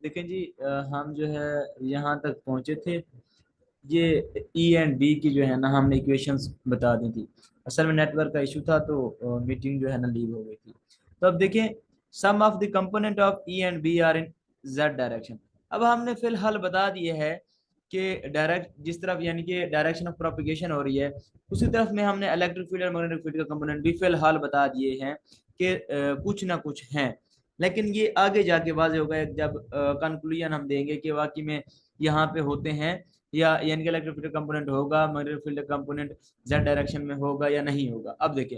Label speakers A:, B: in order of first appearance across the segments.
A: देखें जी, हम जो है यहाँ तक पहुंचे थे। ये ई एंड बी की जो है ना हमने इक्वेशंस बता दी थी। असल में नेटवर्क का इशू था तो मीटिंग जो है ना लीव हो गई थी। तो अब देखें, sum of the component of E and B are in z direction. अब हमने फिलहाल बता दिए है कि डायरेक्ट जिस तरफ यानी कि डायरेक्शन ऑफ प्रोपिगेशन हो रही है उसी तरफ में हमने इलेक्ट्रिक फील्ड और मैग्नेटिक फील्ड का कंपोनेंट भी फिलहाल बता दिए हैं कि कुछ ना कुछ हैं। लेकिन ये आगे जाके वाज़ेह होगा जब कंक्लूजन हम देंगे कि वाकई में यहाँ पे होते हैं, या यानी कि इलेक्ट्रिक फील्ड कंपोनेंट होगा, magnetic field component z direction में होगा या नहीं होगा। अब देखें,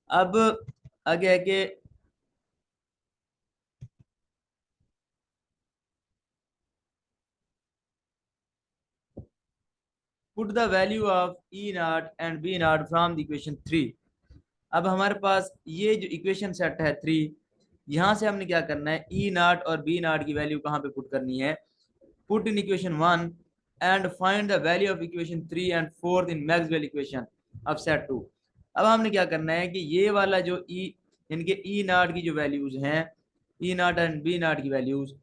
A: अब आगे है कि put the value of E naught and B naught from the equation 3। अब हमारे पास ये जो इक्वेशन सेट है 3, यहाँ से हमने क्या करना है, ई नॉट और बी नॉट की वैल्यू कहाँ पे पुट करनी है। Put in equation 1 and find the value of equation 3 and 4 in Maxwell equation of set 2। अब हमने क्या करना है कि ये वाला जो ई इनके ई नॉट की जो वैल्यूज हैं, E naught and B not की वैल्यूज,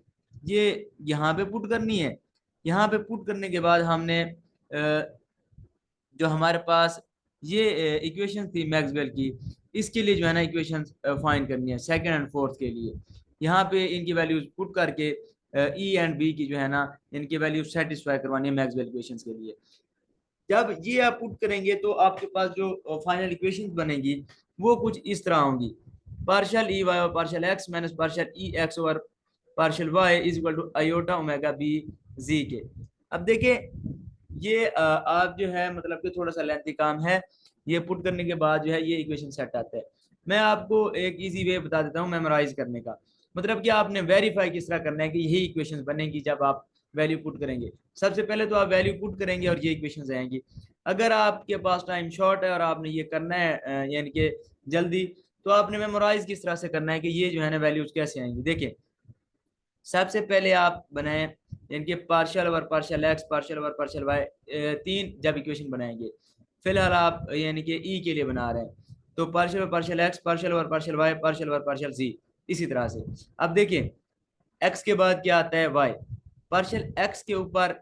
A: ये यहाँ पे पुट करनी है। यहाँ पे पुट करने के बाद हमने जो हमारे पास ये इक्वेशन थी मैक्सवेल की, इसके लिए जो है ना इक्वेशन फाइंड करनी है सेकंड एंड फोर्थ के लिए। यहाँ पे इनकी वैल्यूज पुट करके ई एंड बी की जो है ना इनकी वैल्यू सेटिस्फाई करवानी है मैक्सवेल इक्वेशंस के लिए। जब ये आप पुट करेंगे तो आपके पास जो फाइनल इक्वेशंस बनेगी वो कुछ इस तरह होंगी। पार्शियल ई वाई और partial x minus partial E x over partial y is equal to iota omega B z के। अब देखिए, ये आप जो है मतलब कि थोड़ा सा लेंथी काम है। ये पुट करने के बाद जो है ये इक्वेशन सेट आता है। मैं आपको एक इजी वे बता देता हूँ मेमोराइज करने का। मतलब कि आपने वेरीफाई किस तरह करना है कि यही इक्वेशंस बनेंगी जब आप वैल्यू पुट करेंगे। सबसे पहले तो आप वैल्यू पुट करेंगे और ये इक्वेशंस आएंगी। अगर आपके पास टाइम शॉर्ट है और आपने ये करना है यानी कि जल्दी, तो आपने मेमोराइज किस तरह से करना है कि ये जो है ना वैल्यूज कैसे आएंगी। देखिए, सबसे पहले आप बनाए इनके partial over partial x partial over partial y, तीन जब इक्वेशन बनाएंगे। फिलहाल आप यानी कि ई के लिए बना रहे हैं तो partial over partial x partial over partial y partial over partial z, इसी तरह से। अब देखिए, एक्स के बाद क्या आता है, वाई। पार्शियल एक्स के ऊपर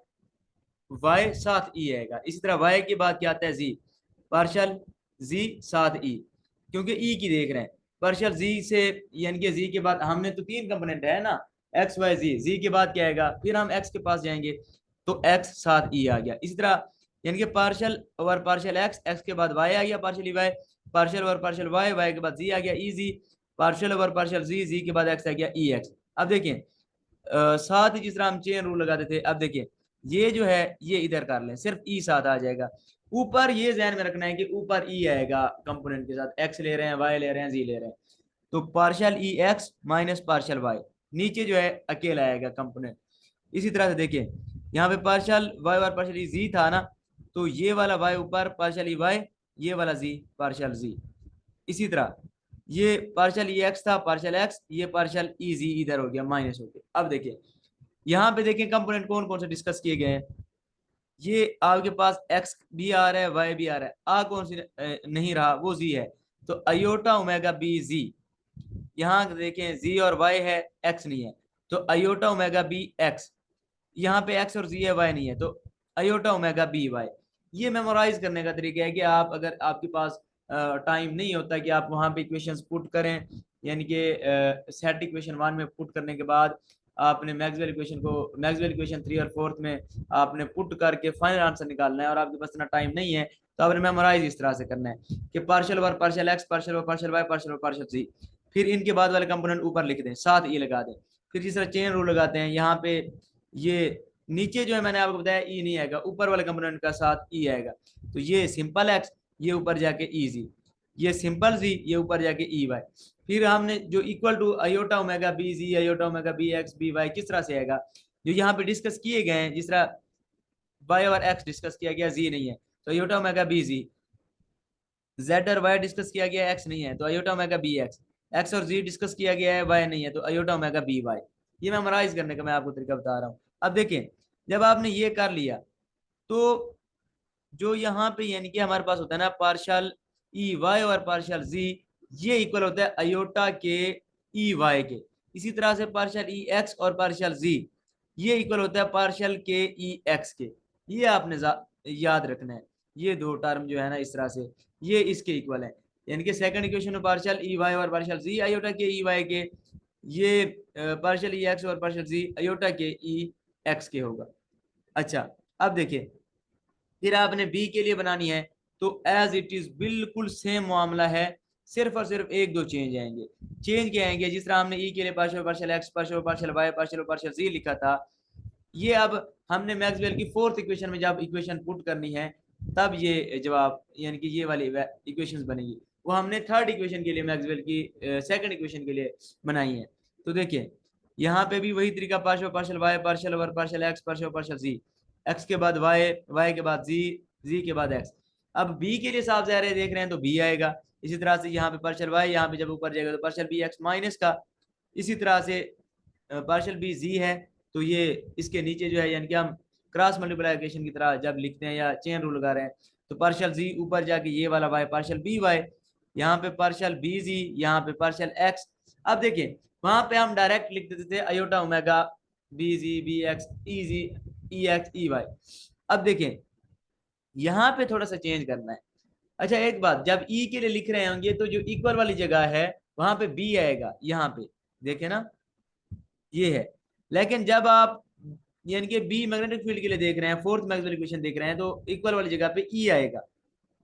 A: वाई साथ ई आएगा। इसी तरह वाई के बाद क्या आता है, जी। पार्शियल जी साथ ई, क्योंकि ई की देख रहे हैं। पार्शियल जी से यानी कि जी के बाद हमने तो तीन कंपोनेंट है ना, एक्स वाई जी। जी के बाद क्या आएगा, फिर हम एक्स के पास जाएंगे तो एक्स साथ ई आ गया। इसी तरह यानी कि partial over partial x, x के बाद वाई आ गया partial E y, partial over partial y, y के बाद जी आ गया E z, partial over partial z, z के बाद एक्स आ गया ई एक्स। अब देखिए, साथ ही जिस तरह हम चेन रूल लगाते थे, अब देखिए ये जो है ये इधर कर लें, सिर्फ ई साथ आ जाएगा। ऊपर ये ध्यान में रखना है कि ऊपर ई आएगा कंपोनेंट के साथ, एक्स ले रहे हैं, वाई ले रहे हैं, जी ले रहे हैं, तो partial E x minus partial Y. नीचे जो है अकेला आएगा कंपोनेंट। इसी तरह से देखिए, यहाँ पे पार्शियल वाई और पार्शियल ई जी था ना, तो ये वाला वाई ऊपर पार्शियल ई वाई, ये वाला जी पार्शियल जी। इसी तरह ये पार्शियल ई एक्स था पार्शियल एक्स, ये पार्शियल ई जी इधर हो गया माइनस हो गया। अब देखिए यहाँ पे देखें कंपोनेंट कौन कौन से डिस्कस किए गए हैं। ये आपके पास एक्स भी आ रहा है, वाई भी आ रहा है, आ कौन सी नहीं रहा, वो जी है। तो अयोटा ओमेगा बी जी, यहाँ देखें जी और वाई है, एक्स नहीं है, तो अयोटा ओमेगा बी एक्स। यहाँ पे एक्स और जी है, वाई नहीं है, तो अयोटा ओमेगा बी वाई। ये मेमोराइज करने का तरीका है कि आप अगर आपके पास टाइम नहीं होता कि आप वहां पे इक्वेशंस पुट करें, यानी कि सेट इक्वेशन 1 में पुट करने के बाद आपने मैक्सवेल इक्वेशन को मैक्सवेल इक्वेशन 3 और 4 में आपने पुट करके फाइनल आंसर निकालना है और आपके पास इतना टाइम नहीं है, तो आपने मेमोराइज इस तरह से करना है कि partial over partial x partial over partial y partial over partial z, फिर इनके बाद वाले कंपोनेंट ऊपर लिख दें, साथ ये लगा दें। फिर जिस तरह चेन रूल लगाते हैं, यहाँ पे ये नीचे जो है मैंने आपको बताया ई नहीं आएगा, ऊपर वाले कंपोनेंट का साथ ई आएगा, तो ये सिंपल एक्स, ये ऊपर जाके ई जी, ये सिंपल जी, ये ऊपर जाके ई वाई। फिर हमने जो equal to iota omega B z iota omega B x B y किस तरह से आएगा, जो यहाँ पे डिस्कस किए गए हैं, जिस तरह वाई और एक्स डिस्कस किया गया, जी नहीं है तो iota omega B G, Z और वाई डिस्कस किया गया, एक्स नहीं है तो iota omega B X, X और जी डिस्कस किया गया है, वाई नहीं है तो अयोटा ओमेगा बी वाई। ये मेमोराइज करने का मैं आपको तरीका बता रहा हूँ। अब देखिए, जब आपने ये कर लिया तो जो यहाँ पे यानी कि हमारे पास होता है ना पार्शियल ई वाई और पार्शियल जी, ये इक्वल होता है अयोटा के ई वाई के। इसी तरह से पार्शियल ई एक्स और पार्शियल जी ये इक्वल होता है पार्शियल के ई एक्स के। ये आपने याद रखना है, ये दो टर्म जो है ना इस तरह से ये इसके इक्वल है। यानी कि सेकंड इक्वेशन में पार्शियल ई वाई और पार्शियल जी आयोटा के ई वाई के, ये पार्शियल ई एक्स और पार्शियल जी आयोटा के ई एक्स के होगा। अच्छा अब देखिए फिर आपने बी के लिए बनानी है तो एज इट इज बिल्कुल सेम मामला है, सिर्फ और सिर्फ एक दो चेंज आएंगे। चेंज क्या आएंगे, जिस तरह हमने ई के लिए partial partial x partial partial y partial partial z लिखा था, ये अब हमने मैक्सवेल की फोर्थ इक्वेशन में जब इक्वेशन पुट करनी है तब ये जवाब यानी कि ये वाली इक्वेशंस बनेगी। वो हमने थर्ड इक्वेशन के लिए मैक्सवेल की सेकंड इक्वेशन के लिए बनाई है। तो देखिए यहाँ पे भी वही तरीका partial partial y partial over partial x partial partial z, x के बाद वाई, वाई के बाद जी, जी के बाद एक्स। अब बी के लिए साफ ज़ाहिर है देख रहे हैं तो बी आएगा। इसी तरह से यहाँ पे पार्शियल वाई, यहाँ पे जब ऊपर जाएगा तो पार्शियल बी एक्स माइनस का। इसी तरह से पार्शियल बी जी है तो ये इसके नीचे जो है यानी कि हम क्रॉस मल्टीप्लिकेशन की तरह जब लिखते हैं या चेन रूल लगा रहे हैं तो पार्शियल जी ऊपर जाके ये वाला वाई पार्शियल बी वाई, यहाँ पे पार्शियल बी जी, यहाँ पे पार्शियल एक्स। अब देखिए वहां पे हम डायरेक्ट लिख देते थे iota omega B z B x E z E x E y. अब देखें यहाँ पे थोड़ा सा चेंज करना है। अच्छा एक बात, जब ई के लिए लिख रहे होंगे तो जो इक्वल वाली जगह है वहां पे बी आएगा, यहाँ पे देखे ना ये है। लेकिन जब आप यानी कि बी मैग्नेटिक फील्ड के लिए देख रहे हैं, फोर्थ मैक्सवेल इक्वेशन देख रहे हैं, तो इक्वल वाली जगह पे ई आएगा,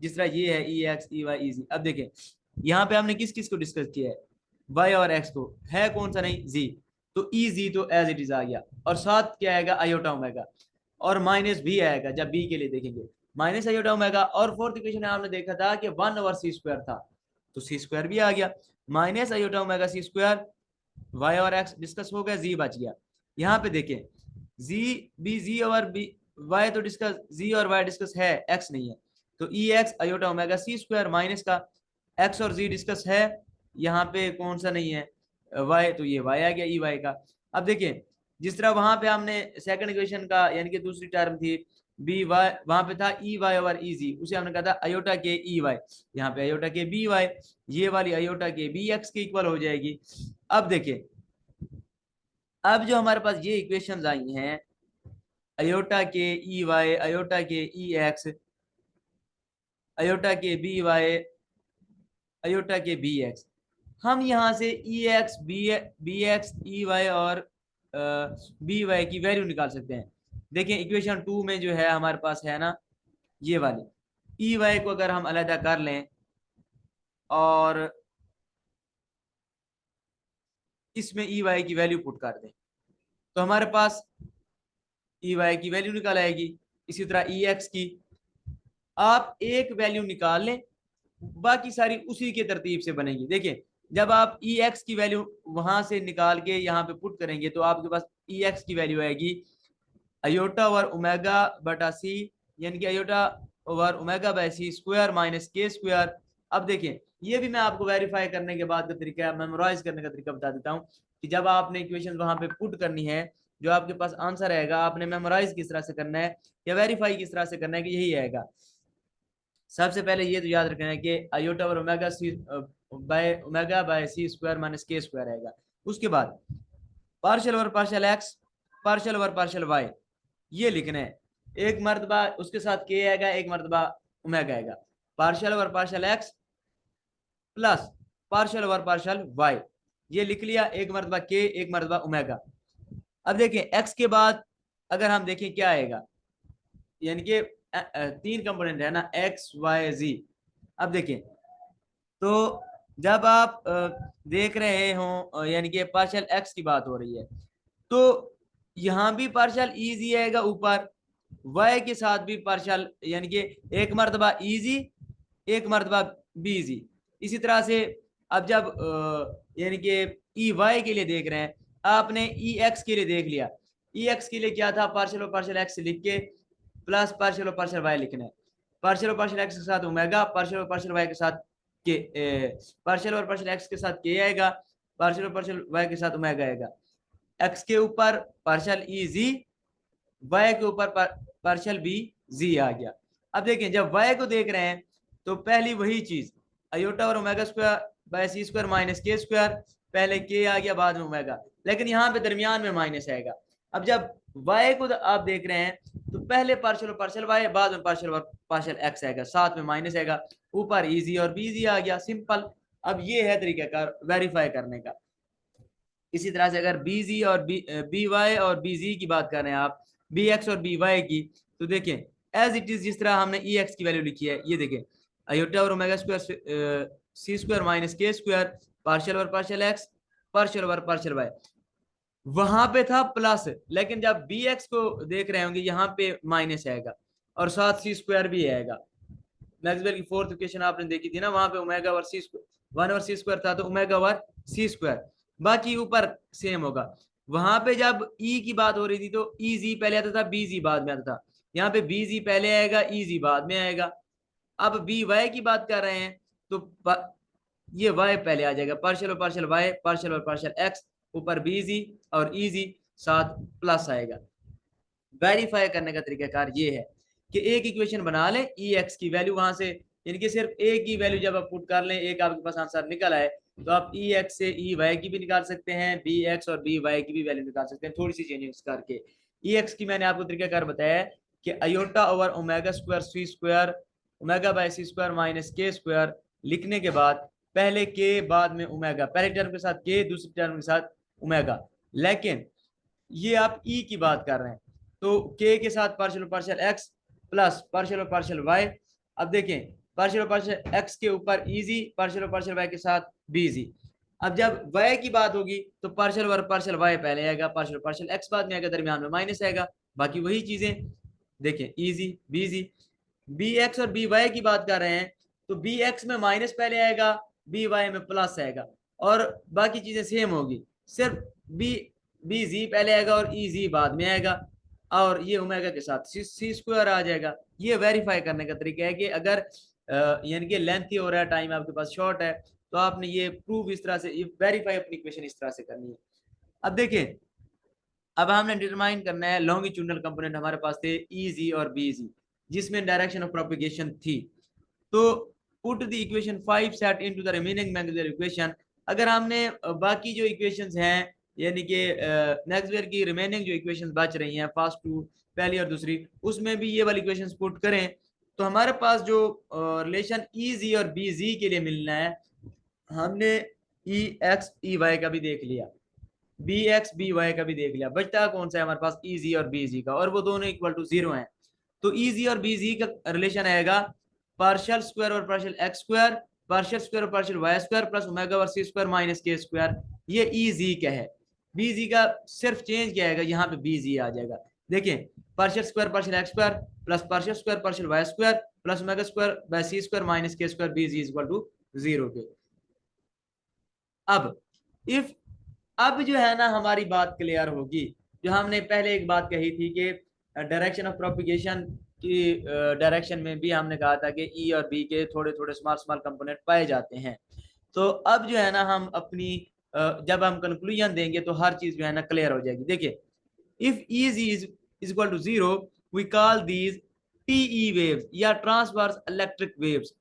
A: जिस तरह ये है ई एक्स ई वाई ई जी। अब देखें यहाँ पे हमने किस किस को डिस्कस किया है, वाई और एक्स को, है कौन सा नहीं जी, तो ई जी तो एज इट इज आ गया, और साथ क्या आएगा अयोटा ओमेगा, और माइनस भी आएगा जब बी के लिए देखेंगे माइनस अयोटा ओमेगा। और फोर्थ इक्वेशन में हमने देखा था कि 1 ओवर सी स्क्वायर था तो सी स्क्वायर भी आ गया, minus iota omega c square, y और एक्स डिस्कस हो गया, जी बच गया। यहाँ पे देखें जी बी जी और बी वाई तो डिस्कस, जी और वाई डिस्कस है, एक्स नहीं है, तो E x iota omega c square minus का एक्स और जी डिस्कस है, यहाँ पे कौन सा नहीं है वाई, तो ये वाई आ गया ई वाई का। अब देखिए जिस तरह वहां पे हमने सेकंड इक्वेशन का यानी कि दूसरी टर्म थी बी वाई, वहां पे था ई वाई ओवर ई जी, उसे हमने कहा था अयोटा के ई वाई, यहाँ पे अयोटा के बी वाई, ये वाली अयोटा के बी एक्स के इक्वल हो जाएगी। अब देखिए अब जो हमारे पास ये इक्वेशंस आई हैं अयोटा के ई y, iota k E x, iota k B y, iota k B x, हम यहाँ से E x B x E y और बी वाई की वैल्यू निकाल सकते हैं। देखिए इक्वेशन 2 में जो है हमारे पास है ना ये वाली ई वाई को अगर हम अलग कर लें और इसमें ई वाई की वैल्यू पुट कर दें तो हमारे पास ई वाई की वैल्यू निकाल आएगी। इसी तरह ई एक्स की आप एक वैल्यू निकाल लें, बाकी सारी उसी के तरतीब से बनेगी। देखिए जब आप ई एक्स की वैल्यू वहां से निकाल के यहाँ पे पुट करेंगे तो आपके पास ई एक्स की वैल्यू आएगी अयोटा ओवर ओमेगा बटा सी, यानी कि iota over omega by c square minus k square. अब देखिए ये भी मैं आपको वेरीफाई करने के बाद का तरीका, मेमोराइज करने का तरीका बता देता हूँ कि जब आपने इक्वेशन वहां पे पुट करनी है जो आपके पास आंसर आएगा आपने मेमोराइज किस तरह से करना है या वेरीफाई किस तरह से करना है कि यही आएगा। सबसे पहले ये तो याद रखना है कि अयोटा और omega c by omega by c square minus k square आएगा। उसके बाद partial over partial x, partial over partial y, ये लिखना है, एक मरतबा उसके साथ के आएगा, एक मरतबा ओमेगा आएगा, partial over partial x plus partial over partial y, ये लिख लिया, एक मरतबा के एक मरतबा ओमेगा। अब देखें एक्स के बाद अगर हम देखें क्या आएगा, यानी कि तीन कंपोनेंट है ना एक्स वाई जी। अब देखें तो जब आप देख रहे हो यानी कि पार्शियल एक्स की बात हो रही है तो यहाँ भी पार्शियल इजी आएगा ऊपर, वाई के साथ भी पार्शियल यानी कि एक मरतबा इजी एक मरतबा बीजी। इसी तरह से अब जब यानी कि ई वाई के लिए देख रहे हैं, आपने ई एक्स के लिए देख लिया, ई एक्स के लिए क्या था पार्शियल और पार्शियल एक्स लिख के प्लस पार्शियल और पार्शियल वाई लिखना है, पार्शियल और पार्शियल एक्स के साथ ओमेगा, पार्शियल और पार्शियल वाई के साथ के, पार्शियल और पार्शियल एक्स के साथ के आएगा, पार्शियल और पार्शियल वाई के साथ ओमेगा आएगा, एक्स के ऊपर पार्शियल ई जी, वाई के ऊपर पार्शियल बी जी आ गया। अब देखें जब वाई को देख रहे हैं तो पहली वही चीज अयोटा और omega square by c square minus k square, पहले के आ गया बाद में ओमेगा, लेकिन यहाँ पे दरमियान में माइनस आएगा। अब जब y को आप देख रहे हैं तो पहले पार्शियल और पार्शियल y, बाद में पार्शियल और पार्शियल x आएगा, साथ में माइनस आएगा, ऊपर इजी और बीजी आ गया, सिंपल। अब ये है तरीकाकार वेरीफाई करने का। इसी तरह से अगर बीजी और बी वाई और बीजी की बात कर रहे हैं आप, बी एक्स और बी वाई की, तो देखें एज इट इज जिस तरह हमने ई एक्स की वैल्यू लिखी है, ये देखें आयोटा और omega square c square minus k square partial और पार्शियल एक्स पार्शियल और पार्शियल वाई, वहां पे था प्लस, लेकिन जब बी एक्स को देख रहे होंगे यहाँ पे माइनस आएगा और साथ सी स्क्वायर भी आएगा। मैक्सवेल की फोर्थ इक्वेशन आपने देखी थी ना, वहां पे ओमेगा और सी स्क्वायर, वन और सी स्क्वायर था तो ओमेगा और सी स्क्वायर, बाकी ऊपर सेम होगा। वहां पे जब ई की बात हो रही थी तो ई जी पहले आता था, बी जी बाद में आता था, यहाँ पे बी जी पहले आएगा, ई जी बाद में आएगा। अब बी वाई की बात कर रहे हैं तो ये वाई पहले आ जाएगा, पार्शियल और पार्शियल वाई पार्शियल और पार्शियल एक्स, ऊपर बी जी और ई जी साथ प्लस आएगा। वेरीफाई करने का तरीकाकार ये है कि एक इक्वेशन बना लें, ई एक्स की वैल्यू वहां से, यानी कि सिर्फ एक ही वैल्यू जब आप पुट कर लें, एक आपके पास आंसर निकल आए, तो आप ई एक्स से ई वाई की भी निकाल सकते हैं, बी एक्स और बी वाई की भी वैल्यू निकाल सकते हैं, थोड़ी सी चेंजेस करके। ई एक्स की मैंने आपको तरीकाकार बताया है कि iota over omega square c square omega by c square minus k square लिखने के बाद पहले के बाद में ओमेगा, पहले टर्म के साथ के, दूसरी टर्म के साथ ओमेगा। लेकिन ये आप ई की बात कर रहे हैं तो के के साथ partial partial x plus partial और पार्शियल वाई। अब देखें पार्शियल और पार्शियल एक्स के ऊपर इजी, पार्शियल और पार्शियल वाई के साथ बीजी। अब जब वाई की बात होगी तो पार्शियल और पार्शियल वाई पहले आएगा, पार्शियल और पार्शियल एक्स बाद में आएगा, दरमियान में माइनस आएगा, बाकी वही चीजें। देखें इजी बीजी, बी एक्स और बी वाई की बात कर रहे हैं तो बी एक्स में माइनस पहले आएगा, बी वाई में प्लस आएगा और बाकी चीजें सेम होगी, सिर्फ बी बी जी पहले आएगा और ई जी बाद में आएगा, और ये ओमेगा के साथ सी स्क्वायर आ जाएगा। ये वेरीफाई करने का तरीका है कि अगर यानी कि लेंथी हो रहा है, टाइम आपके पास शॉर्ट है, तो आपने ये प्रूव इस तरह से, ये वेरीफाई अपनी इक्वेशन इस तरह से करनी है। अब देखें, अब हमने डिटरमाइन करना है लॉन्गिट्यूडनल कंपोनेंट, हमारे पास थे ई जी और बी जी, जिसमें डायरेक्शन ऑफ प्रोपेगेशन थी। तो put the equation 5 set into the remaining Maxwell equation. अगर हमने बाकी जो इक्वेशंस हैं, यानी कि मैक्सवेल की रिमेनिंग जो इक्वेशंस बच रही हैं, फर्स्ट टू पहली और दूसरी, उसमें भी ये वाली इक्वेशंस पुट करें तो हमारे पास जो रिलेशन ई जी और बी जी के लिए मिलना है, हमने ई एक्स ई वाई का भी देख लिया, बी एक्स बी वाई का भी देख लिया, बचता कौन सा है हमारे पास, ई जी और बी जी का, और वो दोनों इक्वल टू 0 हैं। तो ई जी और बी जी का रिलेशन आएगा पार्शियल स्क्वायर और partial x square partial square और partial y square plus omega और c square minus k square. ये ई जी का है। बी जी का सिर्फ चेंज क्या आएगा, यहाँ पे बी जी आ जाएगा। देखें partial square partial x square plus partial square partial y square plus omega square by c square minus k square, B z is equal to 0 के। अब इफ, अब जो है ना हमारी बात क्लियर होगी, जो हमने पहले एक बात कही थी कि डायरेक्शन ऑफ प्रोपिगेशन की डायरेक्शन में भी हमने कहा था कि ई और बी के थोड़े थोड़े स्मॉल स्मॉल कंपोनेंट पाए जाते हैं। तो अब जो है ना हम अपनी जब हम कंक्लूजन देंगे तो हर चीज जो है ना क्लियर हो जाएगी। देखिए if E is equal to 0 we call these TE waves या ट्रांसवर्स इलेक्ट्रिक वेव्स,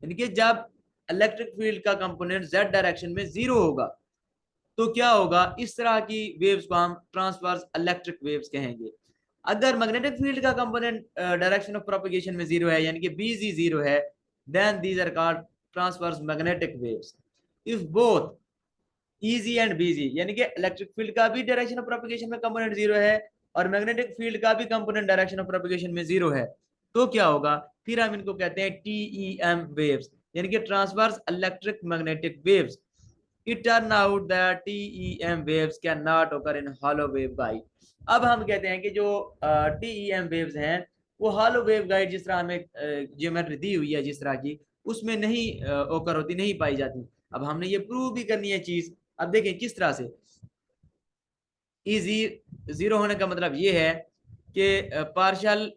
A: यानी कि जब इलेक्ट्रिक फील्ड का कंपोनेंट जेड डायरेक्शन में 0 होगा तो क्या होगा, इस तरह की वेव्स को हम ट्रांसवर्स इलेक्ट्रिक वेव्स कहेंगे। अगर मैग्नेटिक फील्ड का कंपोनेंट डायरेक्शन ऑफ प्रोपगेशन में 0 है, यानी कि बीजी 0 है, then these are called transverse magnetic waves. If both E z and B z, यानी कि इलेक्ट्रिक फील्ड का भी डायरेक्शन ऑफ प्रोपगेशन में कंपोनेंट 0 है और मैग्नेटिक फील्ड का भी कंपोनेंट डायरेक्शन ऑफ प्रोपगेशन में 0 है, तो क्या होगा, फिर हम इनको कहते हैं टीईएम वेव्स, यानी कि transverse electric magnetic waves. It turned out that TEM waves cannot occur in hollow waveguide। अब हम कहते हैं कि जो TEM waves हैं वो hollow waveguide, जिस तरह हमें ज्योमेट्री दी हुई है जिस तरह की, उसमें नहीं ओकर होती, नहीं पाई जाती। अब हमने ये प्रूव भी करनी है चीज। अब देखें किस तरह से। इजी 0 होने का मतलब ये है कि पार्शियल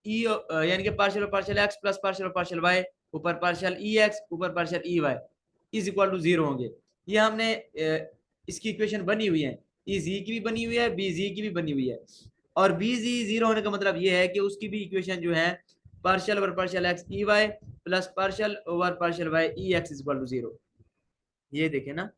A: ई यानी कि पार्शियल और पार्शियल एक्स प्लस पार्शियल और पार्शियल वाई, ऊपर पार्शियल ई एक्स ऊपर partial E y is equal to 0 होंगे। ये हमने इसकी इक्वेशन बनी हुई है, ई जी की भी बनी हुई है, बी जी की भी बनी हुई है। और बी जी 0 होने का मतलब ये है कि उसकी भी इक्वेशन जो है partial over partial x E y plus partial over partial y E x is equal to 0। ये देखें ना,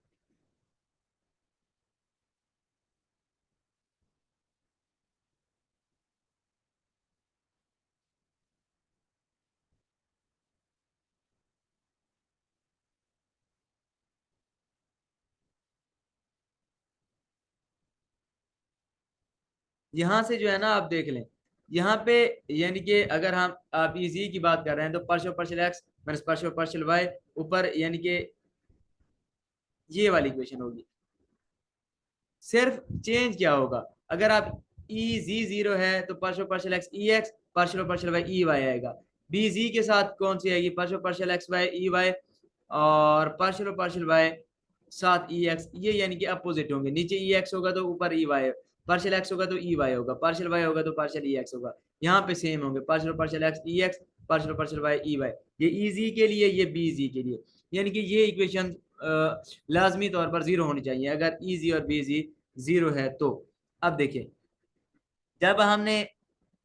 A: यहाँ से जो है ना आप देख लें, यहाँ पे यानी कि अगर हम आप इजी की बात कर रहे हैं तो partial partial x minus partial partial y ऊपर यानी कि ये वाली इक्वेशन होगी। सिर्फ चेंज क्या होगा, अगर आप ई जी जीरो है तो partial partial x E x, partial partial y E y आएगा। बी जी के साथ कौन सी आएगी, partial partial x y E y, और पार्शियल पार्शियल वाई साथ ई एक्स, ये यानी कि अपोजिट होंगे। नीचे ई एक्स होगा तो ऊपर ई वाई, पार्शियल एक्स होगा तो ई वाई होगा, पार्शियल वाई होगा तो पार्शियल ई एक्स होगा। यहाँ पे सेम होंगे, partial partial x E x, partial partial y E y. ये ई जी के लिए, ये बी जी के लिए, यानी कि ये इक्वेशन लाजमी तौर पर जीरो होनी चाहिए अगर ई जी और बी जी जीरो है तो। अब देखिए, जब हमने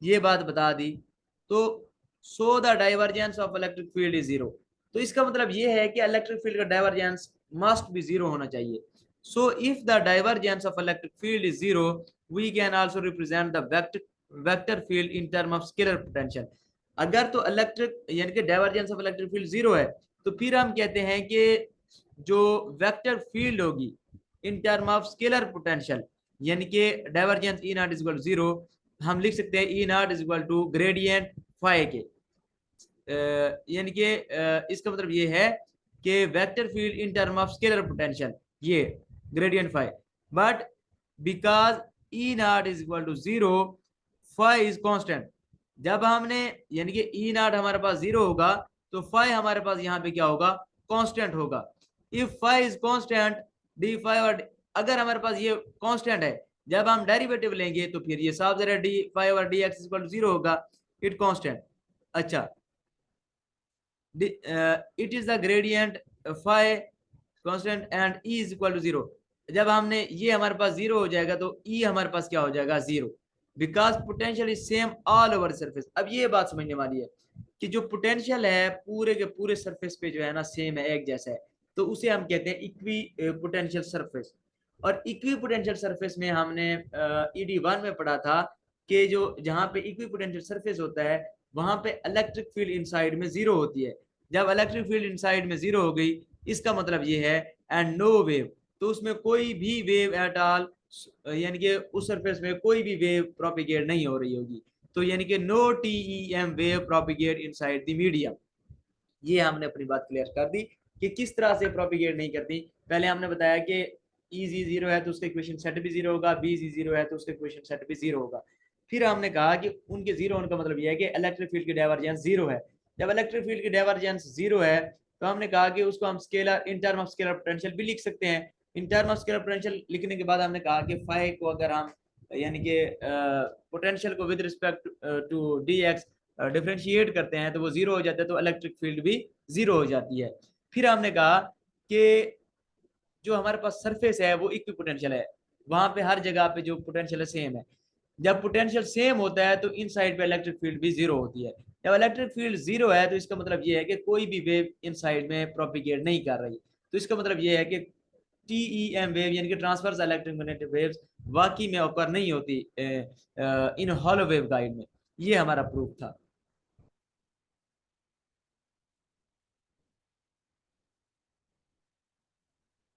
A: ये बात बता दी तो so the divergence of electric field is zero, तो इसका मतलब ये है कि इलेक्ट्रिक फील्ड का डाइवर्जेंस मस्ट भी जीरो होना चाहिए। So if the divergence of electric field is zero we can also represent the vector field in term of scalar potential. अगर तो इलेक्ट्रिक यानी कि divergence of electric field zero है तो फिर हम कहते हैं कि जो वेक्टर फील्ड होगी in term of scalar potential, यानी कि divergence E not is equal to zero, हम लिख सकते हैं E not is equal to gradient phi के। यानी कि इसका मतलब ये है कि vector field in term of scalar potential ये gradient phi, but because E not is equal to zero phi is constant. जब हमने यानी कि ई नॉट हमारे पास जीरो होगा तो फाई हमारे पास यहाँ पे क्या होगा, कांस्टेंट होगा। If phi is constant d phi, और अगर हमारे पास ये कांस्टेंट है, जब हम डेरिवेटिव लेंगे तो फिर ये साफ जरा डी फाई और d x equal to zero होगा, इट कांस्टेंट। अच्छा, it is the gradient phi constant and E is equal to zero. जब हमने ये हमारे पास जीरो हो जाएगा तो ई हमारे पास क्या हो जाएगा, zero, because potential is same all over surface. अब ये बात समझने वाली है कि जो पोटेंशियल है पूरे के पूरे सरफेस पे जो है ना सेम है, एक जैसा है, तो उसे हम कहते हैं इक्वी पोटेंशियल सरफेस। और इक्वी पोटेंशियल सरफेस में हमने ईडी वन में पढ़ा था कि जो जहाँ पे इक्वी पोटेंशियल सरफेस होता है वहां पे इलेक्ट्रिक फील्ड इनसाइड में जीरो होती है। जब इलेक्ट्रिक फील्ड इनसाइड में जीरो हो गई इसका मतलब ये है एंड नो वेव, तो उसमें कोई भी वेव एट ऑल, यानी कि उस सरफेस में कोई भी वेव प्रोपिगेट नहीं हो रही होगी, तो यानी कि no TEM wave propagate inside the medium. ये हमने अपनी बात क्लियर कर दी कि किस तरह से प्रोपिगेट नहीं करती। पहले हमने बताया कि ई जी जीरो है तो उसका इक्वेशन सेट भी जीरो होगा, बी जी जीरो है तो उसका इक्वेशन सेट भी जीरो होगा। फिर हमने कहा कि उनके जीरो होने का मतलब यह है कि इलेक्ट्रिक फील्ड की डाइवर्जेंस जीरो है। जब इलेक्ट्रिक फील्ड की डाइवर्जेंस जीरो है तो हमने कहा कि उसको हम scalar in term of scalar potential भी लिख सकते हैं। इन टर्म ऑफ स्केलर पोटेंशियल लिखने के बाद हमने कहा कि फाई को अगर हम यानी कि पोटेंशियल को with respect to d x differentiate करते हैं तो वो जीरो हो जाता है, तो इलेक्ट्रिक फील्ड भी जीरो हो जाती है। फिर हमने कहा कि जो हमारे पास सरफेस है वो इक्वी पोटेंशियल है, वहां पे हर जगह पे जो पोटेंशियल है सेम है। जब पोटेंशियल सेम होता है तो इन साइड पे इलेक्ट्रिक फील्ड भी जीरो होती है। जब इलेक्ट्रिक फील्ड जीरो है तो इसका मतलब ये है कि कोई भी वेव इन साइड में प्रोपिगेट नहीं कर रही, तो इसका मतलब ये है कि टीईएम वेव यानी कि ट्रांसवर्स इलेक्ट्रोमैग्नेटिक वेव्स वाकई में ऑकर नहीं होती इन हॉलो वेव गाइड में। ये हमारा प्रूफ था।